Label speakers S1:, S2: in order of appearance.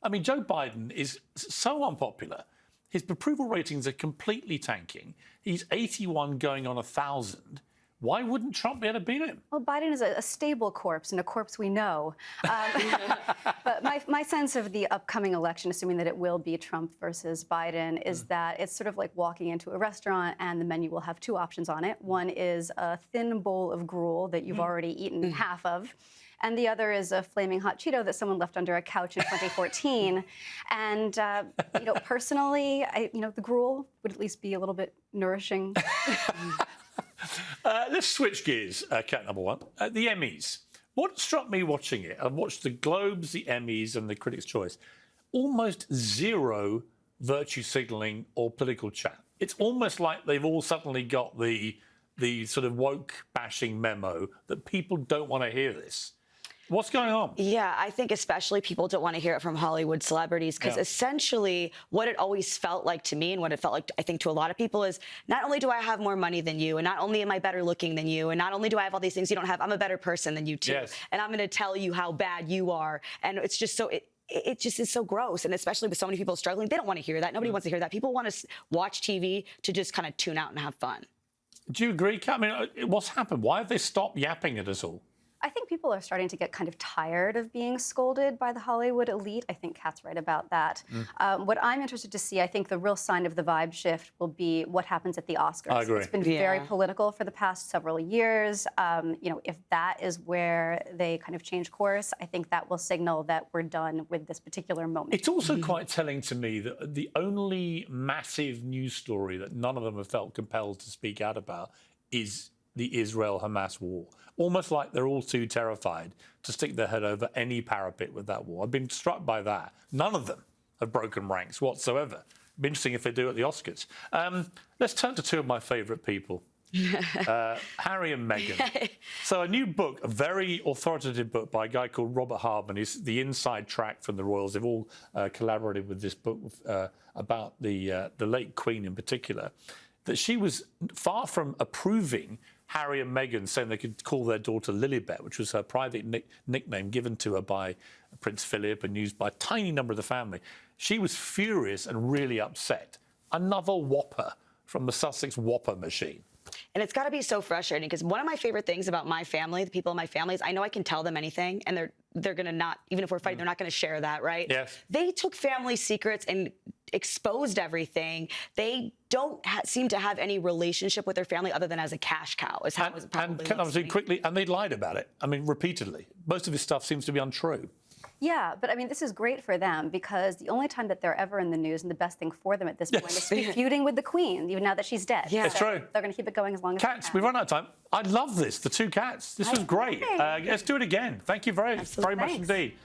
S1: I mean, Joe Biden is so unpopular. His approval ratings are completely tanking. He's 81 going on 1,000. Why wouldn't Trump be able to beat him?
S2: Well, Biden is a stable corpse and a corpse we know. But my sense of the upcoming election, assuming that it will be Trump versus Biden, is that it's sort of like walking into a restaurant and the menu will have two options on it. One is a thin bowl of gruel that you've already eaten half of. And the other is a flaming hot Cheeto that someone left under a couch in 2014. And, personally, the gruel would at least be a little bit nourishing.
S1: Let's switch gears, Kat, number one. The Emmys. What struck me watching it, I've watched the Globes, the Emmys and the Critics' Choice, almost zero virtue signalling or political chat. It's almost like they've all suddenly got the sort of woke bashing memo that people don't want to hear this. What's going on?
S3: Yeah, I think especially people don't want to hear it from Hollywood celebrities because essentially what it always felt like to me and what it felt like, I think, to a lot of people is not only do I have more money than you and not only am I better looking than you and not only do I have all these things you don't have, I'm a better person than you too.
S1: Yes.
S3: And I'm going to tell you how bad you are. And it's just so... It just is so gross. And especially with so many people struggling, they don't want to hear that. Nobody wants to hear that. People want to watch TV to just kind of tune out and have fun.
S1: Do you agree, Kat? I mean, what's happened? Why have they stopped yapping at us all?
S2: I think people are starting to get kind of tired of being scolded by the Hollywood elite. I think Kat's right about that. What I'm interested to see, I think the real sign of the vibe shift will be what happens at the Oscars.
S1: I agree.
S2: It's been very political for the past several years. If that is where they kind of change course, I think that will signal that we're done with this particular moment.
S1: It's also quite telling to me that the only massive news story that none of them have felt compelled to speak out about is the Israel-Hamas war. Almost like they're all too terrified to stick their head over any parapet with that war. I've been struck by that. None of them have broken ranks whatsoever. It'd be interesting if they do at the Oscars. Let's turn to two of my favourite people, Harry and Meghan. So a new book, a very authoritative book by a guy called Robert Hardman, is the inside track from the royals. They've all collaborated with this book about the late Queen in particular, that she was far from approving Harry and Meghan saying they could call their daughter Lilibet, which was her private nickname given to her by Prince Philip and used by a tiny number of the family. She was furious and really upset. Another whopper from the Sussex Whopper machine.
S3: And it's got to be so frustrating because one of my favorite things about my family, the people in my family, is I know I can tell them anything and they're going to not, even if we're fighting, they're not going to share that, right?
S1: Yes.
S3: They took family secrets and exposed everything. They don't seem to have any relationship with their family other than as a cash cow. Is how it probably
S1: can I say quickly, and they lied about it. I mean, repeatedly. Most of this stuff seems to be untrue.
S2: Yeah, but I mean, this is great for them because the only time that they're ever in the news and the best thing for them at this point is to be feuding with the Queen, even now that she's dead.
S3: Yeah,
S1: it's true.
S2: They're going to keep it going as long as
S1: Cats, we've run out of time. I love this, the two cats. This was great. Let's do it again. Thank you very much indeed.